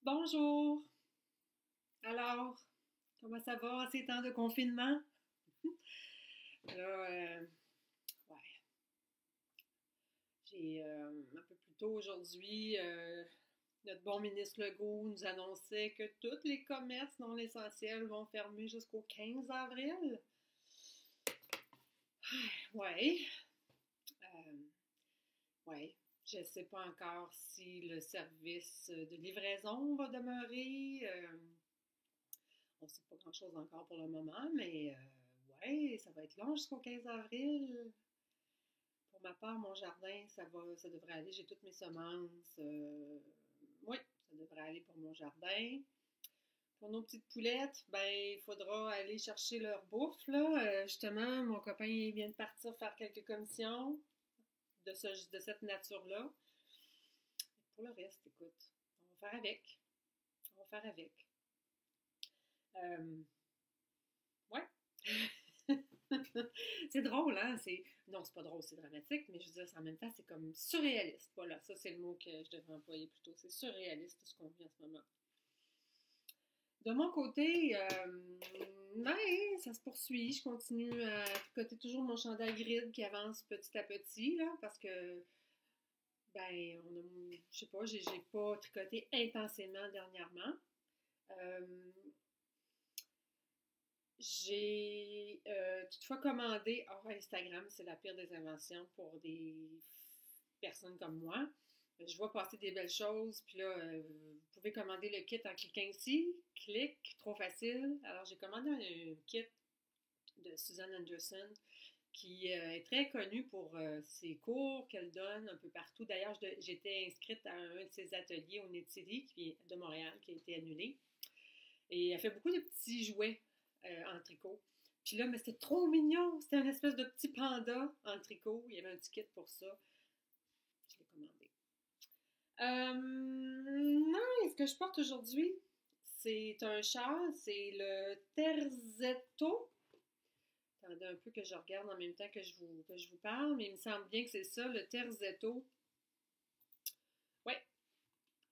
Bonjour! Alors, comment ça va en ces temps de confinement? Là, ouais, j'ai un peu plus tôt aujourd'hui, notre bon ministre Legault nous annonçait que tous les commerces non essentiels vont fermer jusqu'au 15 avril. Ouais, euh, ouais, je ne sais pas encore si le service de livraison va demeurer. On ne sait pas grand-chose encore pour le moment, mais ouais, ça va être long jusqu'au 15 avril. Pour ma part, mon jardin, ça devrait aller. J'ai toutes mes semences. Oui, ça devrait aller pour mon jardin. Pour nos petites poulettes, ben, il faudra aller chercher leur bouffe, là. Justement, mon copain vient de partir faire quelques commissions de cette nature-là. Pour le reste, écoute, on va faire avec. On va faire avec. Euh, ouais. C'est drôle, hein? Non, c'est pas drôle, c'est dramatique, mais je veux dire, en même temps, c'est comme surréaliste. Voilà, ça, c'est le mot que je devrais employer plutôt. C'est surréaliste ce qu'on vit en ce moment. De mon côté, ouais, ça se poursuit. Je continue à tricoter toujours mon chandail grid qui avance petit à petit, là, parce que, ben, je sais pas, j'ai pas tricoté intensément dernièrement. Euh, J'ai toutefois commandé, Instagram, c'est la pire des inventions pour des personnes comme moi. Je vois passer des belles choses, puis là, vous pouvez commander le kit en cliquant ici. Clic, trop facile. Alors, j'ai commandé un kit de Susan Anderson qui est très connue pour ses cours qu'elle donne un peu partout. D'ailleurs, j'étais inscrite à un de ses ateliers au Netili de Montréal qui a été annulé. Et elle fait beaucoup de petits jouets en tricot. Puis là, mais c'était trop mignon. C'était une espèce de petit panda en tricot. Il y avait un petit kit pour ça. Je l'ai commandé. Non, ce que je porte aujourd'hui, c'est un châle. C'est le Terzetto. Attendez un peu que je regarde en même temps que je vous parle, mais il me semble bien que c'est ça, le Terzetto. Ouais.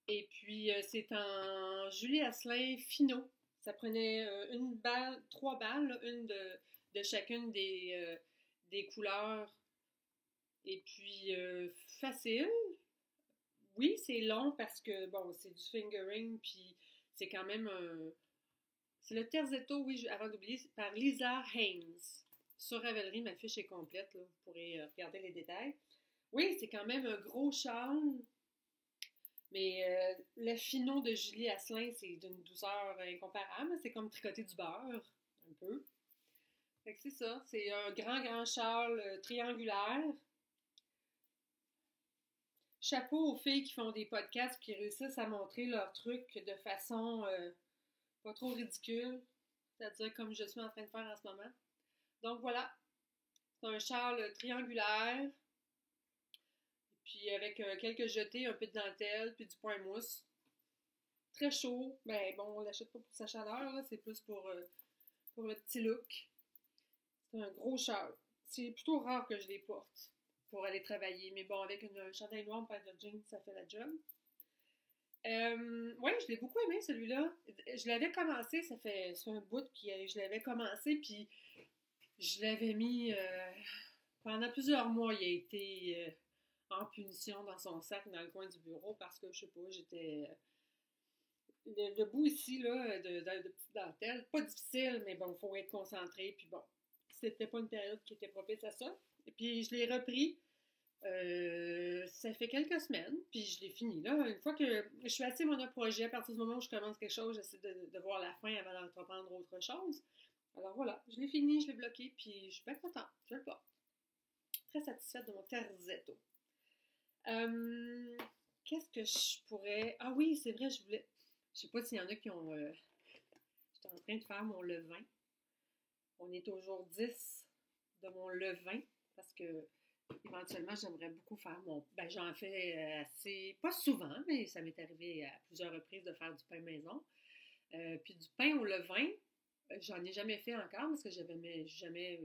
Et puis, c'est en Julie Asselin Finot. Ça prenait une balle, trois balles, là, une de chacune des couleurs. Et puis, facile. Oui, c'est long parce que, bon, c'est du fingering, puis c'est quand même un... C'est le Terzetto, oui, avant d'oublier, par Lisa Haynes. Sur Ravelry, ma fiche est complète, là. Vous pourrez regarder les détails. Oui, c'est quand même un gros châle. Mais le finot de Julie Asselin, c'est d'une douceur incomparable. C'est comme tricoter du beurre, un peu. Fait que c'est ça. C'est un grand, grand châle triangulaire. Chapeau aux filles qui font des podcasts qui réussissent à montrer leurs trucs de façon pas trop ridicule. C'est-à-dire comme je suis en train de faire en ce moment. Donc voilà. C'est un châle triangulaire. Puis avec quelques jetés, un peu de dentelle, puis du point mousse. Très chaud. Ben bon, on l'achète pas pour sa chaleur, là. C'est plus pour le petit look. C'est un gros châle. C'est plutôt rare que je les porte pour aller travailler. Mais bon, avec un chandail noir, une paire de jeans, ça fait la job. Oui, je l'ai beaucoup aimé celui-là. Je l'avais commencé, c'est un bout que je l'avais commencé, puis je l'avais mis pendant plusieurs mois. Il a été en punition dans son sac dans le coin du bureau parce que, je sais pas, j'étais. Le bout ici, là, de petite dentelle, pas difficile, mais bon, il faut être concentré, puis bon, c'était pas une période qui était propice à ça. Et puis je l'ai repris, ça fait quelques semaines, puis je l'ai fini, là. Une fois que je suis assez monoprojet, à partir du moment où je commence quelque chose, j'essaie de voir la fin avant d'entreprendre autre chose. Alors voilà, je l'ai fini, je l'ai bloqué, puis je suis bien contente, je le porte. Très satisfaite de mon terzetto. Euh, Qu'est-ce que je pourrais... Ah oui, c'est vrai, je voulais... Je sais pas s'il y en a qui ont... J'étais en train de faire mon levain. On est au jour 10 de mon levain parce que éventuellement j'aimerais beaucoup faire mon... Ben j'en fais assez... Pas souvent, mais ça m'est arrivé à plusieurs reprises de faire du pain maison. Puis du pain au levain, j'en ai jamais fait encore parce que j'avais jamais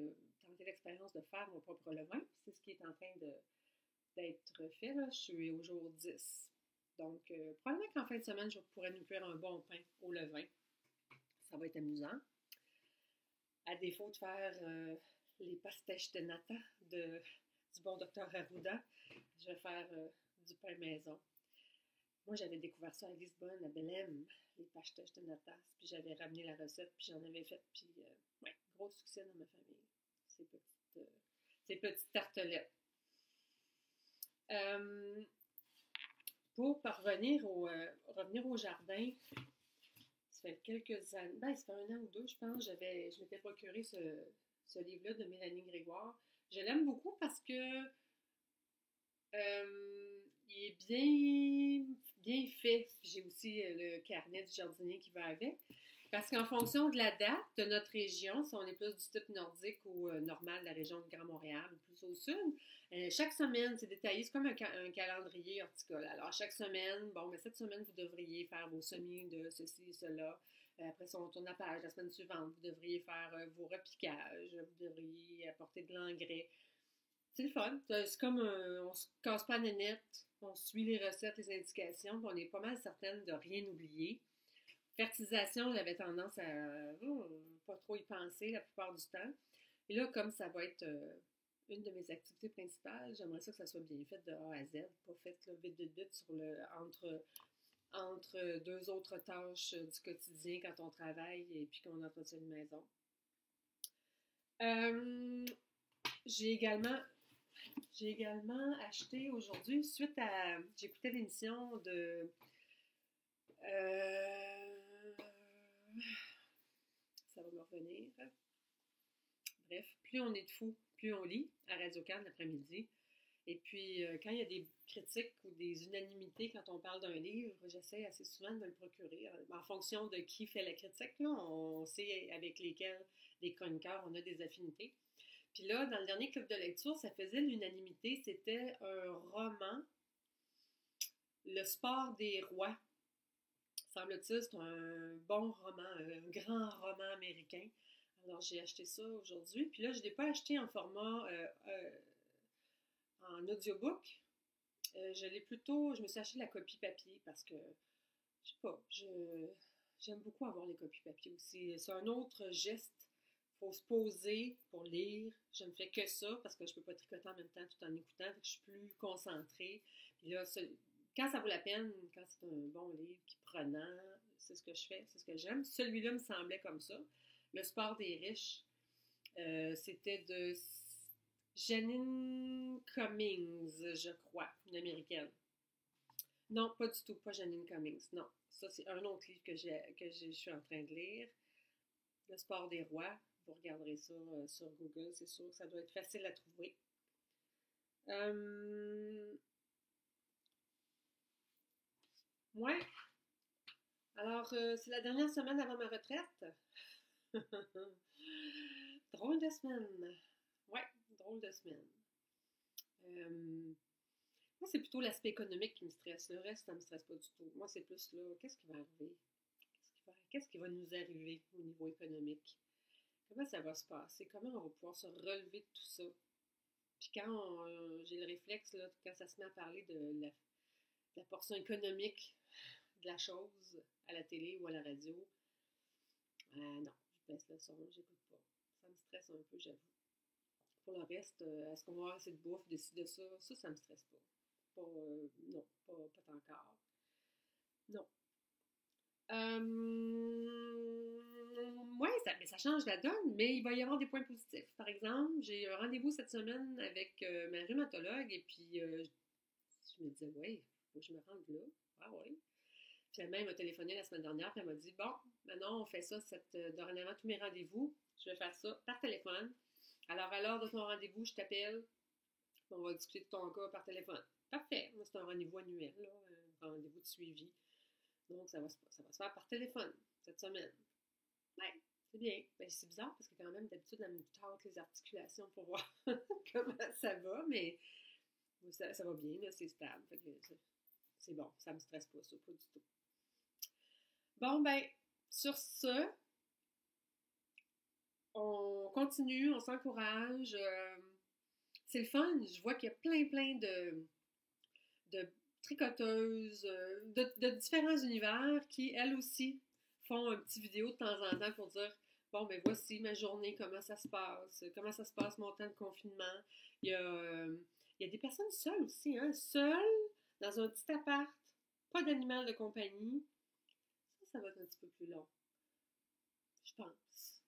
tenté l'expérience de faire mon propre levain. C'est ce qui est en train d'être fait, là. Je suis au jour 10. Donc, probablement qu'en fin de semaine, je pourrais nous faire un bon pain au levain. Ça va être amusant. À défaut de faire les pastiches de nata du bon docteur Arruda, je vais faire du pain maison. Moi, j'avais découvert ça à Lisbonne, à Belém, les pastiches de nata. Puis j'avais ramené la recette, puis j'en avais fait. Puis, ouais, gros succès dans ma famille. Ces petites tartelettes. Pour revenir au jardin, ça fait quelques années, ça fait 1 an ou 2, je pense, je m'étais procuré ce livre-là de Mélanie Grégoire. Je l'aime beaucoup parce que il est bien fait. J'ai aussi le carnet du jardinier qui va avec. Parce qu'en fonction de la date de notre région, si on est plus du type nordique ou normal de la région de Grand Montréal ou plus au sud, chaque semaine, c'est détaillé, c'est comme un calendrier horticole. Alors, chaque semaine, cette semaine, vous devriez faire vos semis de ceci et cela. Après ça, on tourne la page. La semaine suivante, vous devriez faire vos repiquages, vous devriez apporter de l'engrais. C'est le fun. C'est comme on se casse pas la nénette, on suit les recettes, les indications, puis on est pas mal certaine de rien oublier. Fertilisation, j'avais tendance à pas trop y penser la plupart du temps. Et là, comme ça va être une de mes activités principales, j'aimerais ça que ça soit bien fait de A à Z, pas fait là, vite sur entre deux autres tâches du quotidien quand on travaille et puis qu'on entretient une maison. J'ai également acheté aujourd'hui, suite à... J'écoutais l'émission de... ça va me revenir. Bref, plus on est de fous, plus on lit à Radio-Can l'après-midi. Et puis, quand il y a des critiques ou des unanimités quand on parle d'un livre, j'essaie assez souvent de me le procurer. En fonction de qui fait la critique, là, on sait avec lesquels des chroniqueurs on a des affinités. Puis là, dans le dernier club de lecture, ça faisait l'unanimité. C'était un roman, Le sport des rois. Semble-t-il, c'est un bon roman, un grand roman américain. Alors, j'ai acheté ça aujourd'hui. Puis là, je ne l'ai pas acheté en format en audiobook. Je me suis acheté la copie papier parce que, je sais pas, j'aime beaucoup avoir les copies papier aussi. C'est un autre geste. Il faut se poser pour lire. Je ne fais que ça parce que je ne peux pas tricoter en même temps tout en écoutant. Je suis plus concentrée. Puis là, quand ça vaut la peine, quand c'est un bon livre qui est prenant, c'est ce que je fais, c'est ce que j'aime. Celui-là me semblait comme ça. Le sport des riches, c'était de Janine Cummings, je crois, une américaine. Non, pas du tout, pas Janine Cummings, non. Ça, c'est un autre livre que je suis en train de lire. Le sport des rois. Vous regarderez ça sur Google, c'est sûr que ça doit être facile à trouver. Ouais. Alors, c'est la dernière semaine avant ma retraite. Drôle de semaine. Ouais, drôle de semaine. Moi, c'est plutôt l'aspect économique qui me stresse. Le reste, ça ne me stresse pas du tout. Moi, c'est plus là, qu'est-ce qui va arriver? Qu'est-ce qui va nous arriver au niveau économique? Comment ça va se passer? Comment on va pouvoir se relever de tout ça? Puis quand j'ai le réflexe, là, quand ça se met à parler de la portion économique de la chose à la télé ou à la radio, non, je baisse le son, j'écoute pas. Ça me stresse un peu, j'avoue. Pour le reste, est-ce qu'on va avoir assez de bouffe, de ci, de ça? Ça me stresse pas. Non, pas encore. Non. Oui, ça change la donne, mais il va y avoir des points positifs. Par exemple, j'ai un rendez-vous cette semaine avec ma rhumatologue et puis je me disais, ouais, il faut que je me rende là. Ah oui. Finalement, elle m'a téléphoné la semaine dernière et elle m'a dit, bon, maintenant on fait ça, dorénavant tous mes rendez-vous, je vais faire ça par téléphone. Alors, à l'heure de ton rendez-vous, je t'appelle, on va discuter de ton cas par téléphone. Parfait, moi c'est un rendez-vous annuel, là, un rendez-vous de suivi. Donc, ça va se faire par téléphone cette semaine. Ouais, c'est bien. Ben, c'est bizarre parce que quand même, d'habitude, elle me tâte les articulations pour voir comment ça va, mais ça va bien, là, c'est stable. Fait que c'est bon, ça me stresse pas, ça, pas du tout. Bon, ben, sur ce, on continue, on s'encourage. C'est le fun. Je vois qu'il y a plein de tricoteuses de différents univers qui, elles aussi, font un petit vidéo de temps en temps pour dire bon, ben voici ma journée, comment ça se passe mon temps de confinement. Il y a, euh, il y a des personnes seules aussi, hein, seules dans un petit appart, pas d'animal de compagnie. Ça va être un petit peu plus long, je pense.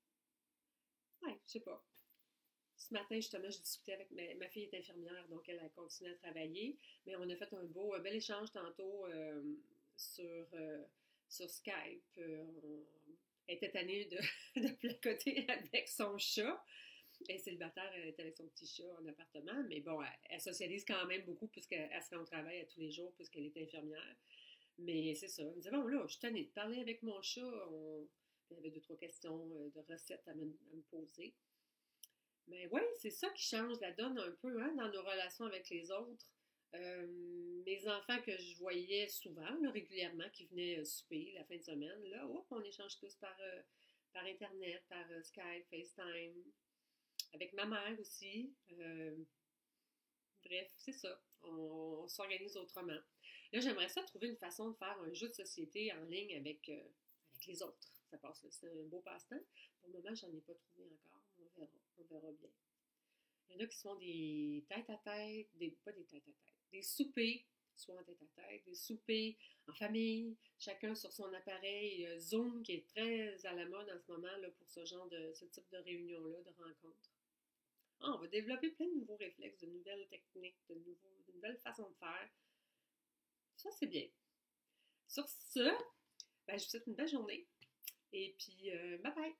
Ouais, je sais pas. Ce matin, justement, je discutais avec ma fille est infirmière, donc elle a continué à travailler, mais on a fait un bel échange tantôt sur, euh, sur Skype. Elle était tannée de placoter avec son chat. Elle est célibataire, elle est avec son petit chat en appartement, mais bon, elle socialise quand même beaucoup puisqu'elle se rend au travail à tous les jours puisqu'elle est infirmière. Mais c'est ça. Elle me disait, bon, là, je suis tannée de parler avec mon chat. Il y avait deux, trois questions de recettes à me poser. Mais oui, c'est ça qui change la donne un peu hein, dans nos relations avec les autres. Euh, Mes enfants que je voyais souvent, là, régulièrement, qui venaient souper la fin de semaine, là, hop, on échange tous par Internet, par Skype, FaceTime, avec ma mère aussi. Bref, c'est ça. On s'organise autrement. Là, j'aimerais ça trouver une façon de faire un jeu de société en ligne avec les autres. Ça passe, c'est un beau passe-temps. Pour le moment, j'en ai pas trouvé encore. On verra bien. Il y en a qui se font des tête-à-tête, pas des tête-à-tête, des soupers, soit en tête-à-tête, des soupers en famille, chacun sur son appareil. Zoom qui est très à la mode en ce moment là, pour ce type de réunion-là, de rencontre. Ah, on va développer plein de nouveaux réflexes, de nouvelles techniques, de nouvelles façons de faire. Ça, c'est bien. Sur ce, ben, je vous souhaite une belle journée et puis bye bye!